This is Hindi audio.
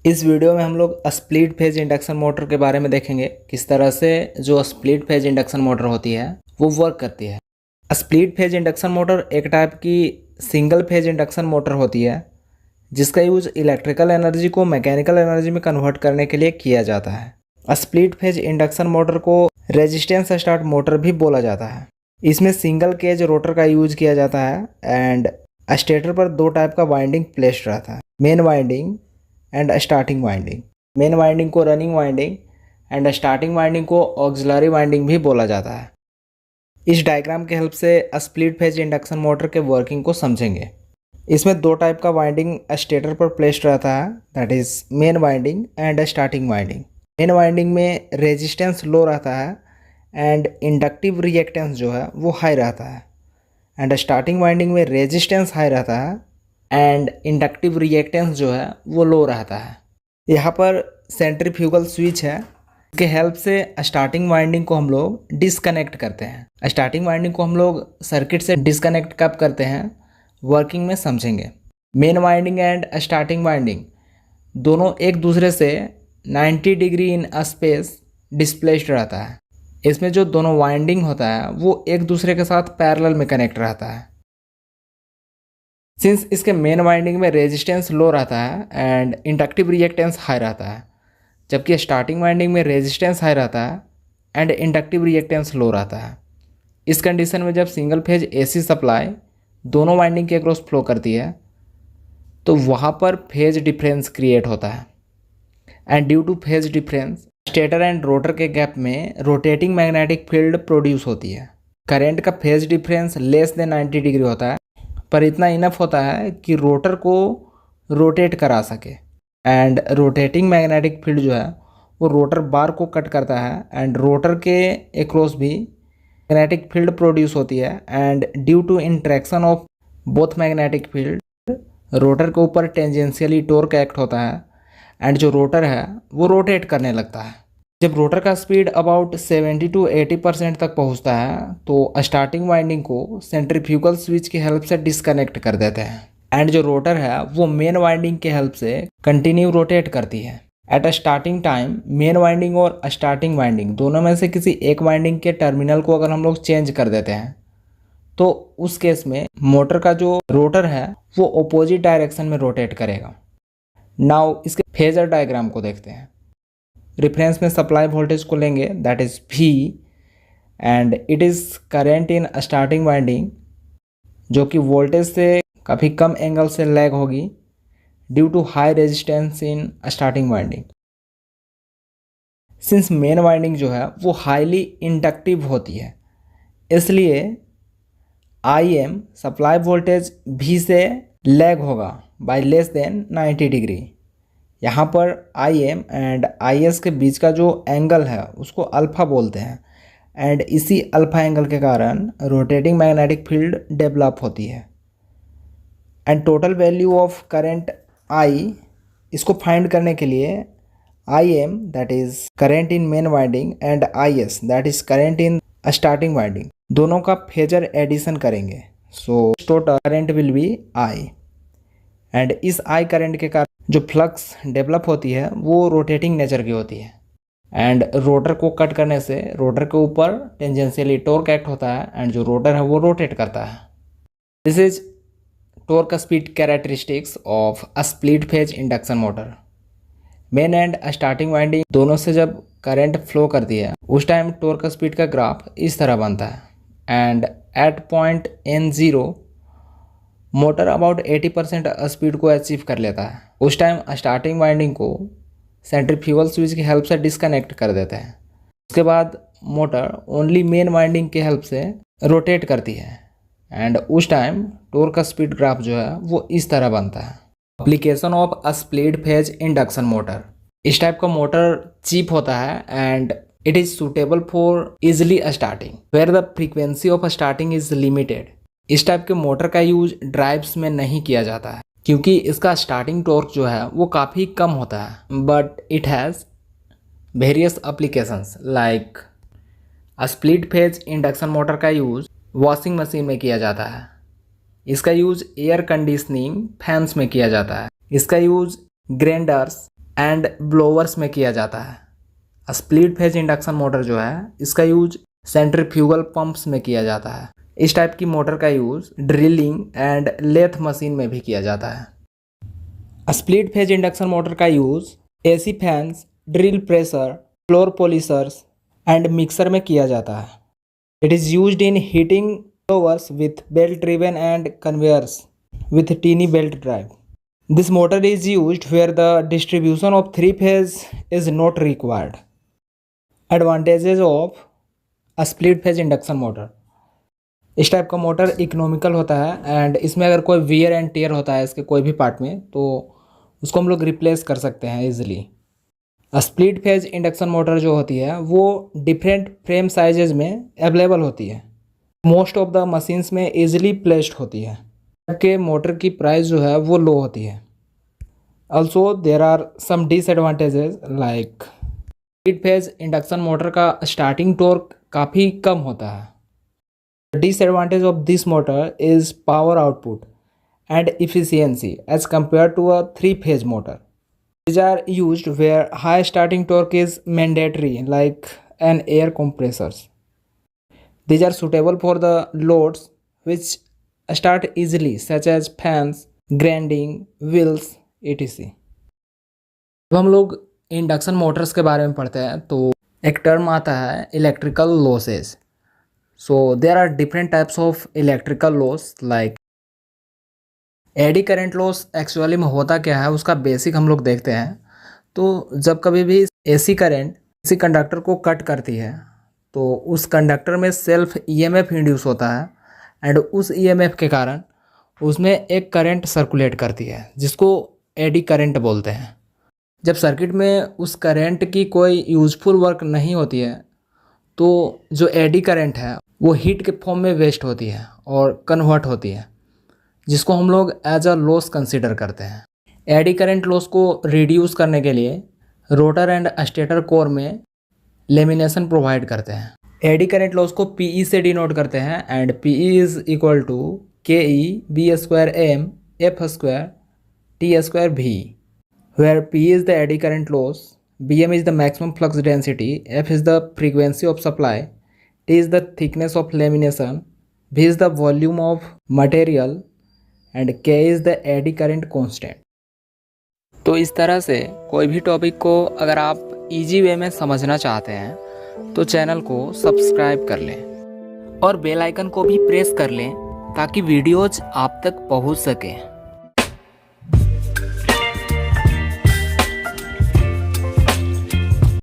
इस वीडियो में हम लोग स्प्लिट फेज इंडक्शन मोटर के बारे में देखेंगे, किस तरह से जो स्प्लिट फेज इंडक्शन मोटर होती है वो वर्क करती है। स्प्लिट फेज इंडक्शन मोटर एक टाइप की सिंगल फेज इंडक्शन मोटर होती है जिसका यूज इलेक्ट्रिकल एनर्जी को मैकेनिकल एनर्जी में कन्वर्ट करने के लिए किया जाता है। स्प्लिट फेज इंडक्शन मोटर को रेजिस्टेंस स्टार्ट मोटर भी बोला जाता है। इसमें सिंगल केज रोटर का यूज किया जाता है एंड स्टेटर पर दो टाइप का वाइंडिंग प्लेस्ड रहता है, main winding and starting winding. Main winding को running winding and starting winding को ऑक्सिलरी वाइंडिंग भी बोला जाता है। इस डायग्राम के हेल्प से स्प्लिट फेज इंडक्शन मोटर के वर्किंग को समझेंगे। इसमें दो टाइप का वाइंडिंग स्टेटर पर प्लेस्ड रहता है, that is main winding and starting winding. Main winding में रेजिस्टेंस लो रहता है एंड इंडक्टिव रिएक्टेंस जो है वो हाई रहता है, एंड स्टार्टिंग वाइंडिंग में रेजिस्टेंस हाई रहता है एंड इंडक्टिव रिएक्टेंस जो है वो लो रहता है। यहाँ पर सेंट्रीफ्यूगल स्विच है, इसके हेल्प से स्टार्टिंग वाइंडिंग को हम लोग डिस्कनेक्ट करते हैं। स्टार्टिंग वाइंडिंग को हम लोग सर्किट से डिस्कनेक्ट कब करते हैं वर्किंग में समझेंगे। Main winding and starting winding दोनों एक दूसरे से 90 डिग्री इन स्पेस डिस्प्लेस्ड रहता है। इसमें जो दोनों वाइंडिंग होता है वो एक दूसरे के साथ पैरेलल में कनेक्ट रहता है। सिंस इसके मेन वाइंडिंग में रेजिस्टेंस लो रहता है एंड इंडक्टिव रिएक्टेंस हाई रहता है, जबकि स्टार्टिंग वाइंडिंग में रेजिस्टेंस हाई रहता है एंड इंडक्टिव रिएक्टेंस लो रहता है। इस कंडीशन में जब सिंगल फेज एसी सप्लाई दोनों वाइंडिंग के अक्रॉस फ्लो करती है तो वहाँ पर फेज डिफरेंस क्रिएट होता है, and due two phase difference stator and rotor के गैप में रोटेटिंग मैग्नेटिक फील्ड प्रोड्यूस होती है। करंट का phase difference less than 90 degree होता है, पर इतना इनफ होता है कि रोटर को रोटेट करा सके, एंड रोटेटिंग मैग्नेटिक फील्ड जो है वो रोटर बार को कट करता है एंड रोटर के अक्रॉस भी मैग्नेटिक फील्ड प्रोड्यूस होती है, and due to interaction of both magnetic field rotor के ऊपर टेंजेंशियली टॉर्क एक्ट होता है एंड जो रोटर है वो रोटेट करने लगता है। जब रोटर का स्पीड अबाउट 70 to 80% तक पहुंचता है तो स्टार्टिंग वाइंडिंग को सेंट्रीफ्यूगल स्विच की हेल्प से डिस्कनेक्ट कर देते हैं, एंड जो रोटर है वो मेन वाइंडिंग के हेल्प से कंटिन्यू रोटेट करती है। At a starting time main winding और स्टार्टिंग वाइंडिंग दोनों में से किसी एक वाइंडिंग के टर्मिनल को अगर हम लोग चेंज कर देते हैं तो उस केस में मोटर का जो रोटर है वो अपोजिट डायरेक्शन में रोटेट करेगा। नाउ इसके फेजर डायग्राम को देखते हैं। रेफरेंस में सप्लाई वोल्टेज को लेंगे, that is V, and it is current in starting winding जो कि वोल्टेज से काफ़ी कम एंगल से लैग होगी due to high resistance in starting winding. Since main winding जो है वो हाईली इंडक्टिव होती है, इसलिए IM सप्लाई वोल्टेज V से लैग होगा बाय लेस देन 90 डिग्री। यहाँ पर IM एंड IS के बीच का जो एंगल है उसको अल्फ़ा बोलते हैं, एंड इसी अल्फ़ा एंगल के कारण रोटेटिंग मैग्नेटिक फील्ड डेवलप होती है। And total value of current I इसको फाइंड करने के लिए IM that is current in main winding and IS that is current in starting winding दोनों का फेजर एडिशन करेंगे। So total current will be I, and इस I करंट के कारण जो फ्लक्स डेवलप होती है वो रोटेटिंग नेचर की होती है, एंड रोटर को कट करने से रोटर के ऊपर टेंजेंशियली टॉर्क एक्ट होता है एंड जो रोटर है वो रोटेट करता है। This is torque speed characteristics of a split phase induction motor. Main and starting winding दोनों से जब करंट फ्लो करती है उस टाइम टॉर्क स्पीड का ग्राफ इस तरह बनता है, and at point N0 motor about 80% speed को अचीव कर लेता है। उस टाइम स्टार्टिंग वाइंडिंग को सेंट्रीफ्यूगल स्विच की हेल्प से डिस्कनेक्ट कर देते हैं। उसके बाद मोटर ओनली मेन वाइंडिंग के हेल्प से रोटेट करती है, एंड उस टाइम टॉर्क स्पीड ग्राफ जो है वो इस तरह बनता है। Application of a split phase induction motor. इस टाइप का मोटर चीप होता है and it is suitable for easily starting where the frequency of starting is limited. इस टाइप के मोटर का यूज ड्राइव्स में नहीं किया जाता है क्योंकि इसका स्टार्टिंग टॉर्क जो है वो काफ़ी कम होता है, but it has various applications like a split phase induction motor का यूज वॉशिंग मशीन में किया जाता है, इसका यूज एयर कंडीशनिंग फैंस में किया जाता है, इसका यूज ग्राइंडर्स, एंड ब्लोवर्स में किया जाता है। स्प्लिट फेज इंडक्शन मोटर जो है इसका यूज सेंट्रीफ्यूगल पंप्स में किया जाता है। इस टाइप की मोटर का use drilling and lathe machine में भी किया जाता है। स्प्लिट फेज इंडक्शन मोटर का use AC fans, drill pressure, floor polishers and mixer में किया जाता है। It is used in heating blowers with belt driven and conveyors with teeny belt drive. This motor is used where the distribution of three phase is not required. Advantages of a split phase induction motor. इस टाइप का मोटर इकोनॉमिकल होता है एंड इसमें अगर कोई वियर एंड टेयर होता है इसके कोई भी पार्ट में तो उसको हम लोग रिप्लेस कर सकते हैं easily. Split phase induction motor जो होती है वो डिफरेंट फ्रेम साइजेज में अवेलेबल होती है। मोस्ट ऑफ द मशीन्स में इजीली प्लेस्ड होती है के मोटर की प्राइस जो है वो लो होती है। Also there are some disadvantages like split phase induction motor का स्टार्टिंग टॉर्क काफ़ी कम होता है। Disadvantage of this motor is power output and efficiency as compared to a 3 phase motor. These are used where high starting torque is mandatory like an air compressors. These are suitable for the loads which start easily such as fans, grinding, wheels, etc. जब हम लोग इंडक्शन मोटर्स के बारे में पढ़ते हैं तो एक टर्म आता है electrical losses. So there are different types of electrical loss like eddy current loss actually में होता क्या है उसका बेसिक हम लोग देखते हैं। तो जब कभी भी एसी करंट किसी कंडक्टर को कट करती है तो उस कंडक्टर में सेल्फ ईएमएफ इंड्यूस होता है एंड उस ईएमएफ के कारण उसमें एक करंट सर्कुलेट करती है जिसको एडी करंट बोलते हैं। जब सर्किट में उस करंट की कोई यूजफुल वर्क नहीं होती है तो जो एडी करंट है वो हीट के फॉर्म में वेस्ट होती है और कन्वर्ट होती है जिसको हम लोग एज अ लॉस कंसीडर करते हैं। एडी करंट लॉस को रिड्यूस करने के लिए रोटर एंड स्टेटर कोर में लेमिनेशन प्रोवाइड करते हैं। एडी करंट लॉस को पीई से डिनोट करते हैं and P E is equal to K E B square M F square T square V, where P is the eddy current loss, B M is the maximum flux density, F is the frequency of supply, T is the thickness of lamination, V is the volume of material and K is the eddy current constant. तो इस तरह से कोई भी टॉपिक को अगर आप इजी वे में समझना चाहते हैं तो चैनल को सब्सक्राइब कर लें और बेल आइकन को भी प्रेस कर लें ताकि वीडियोज आप तक पहुंच सकें।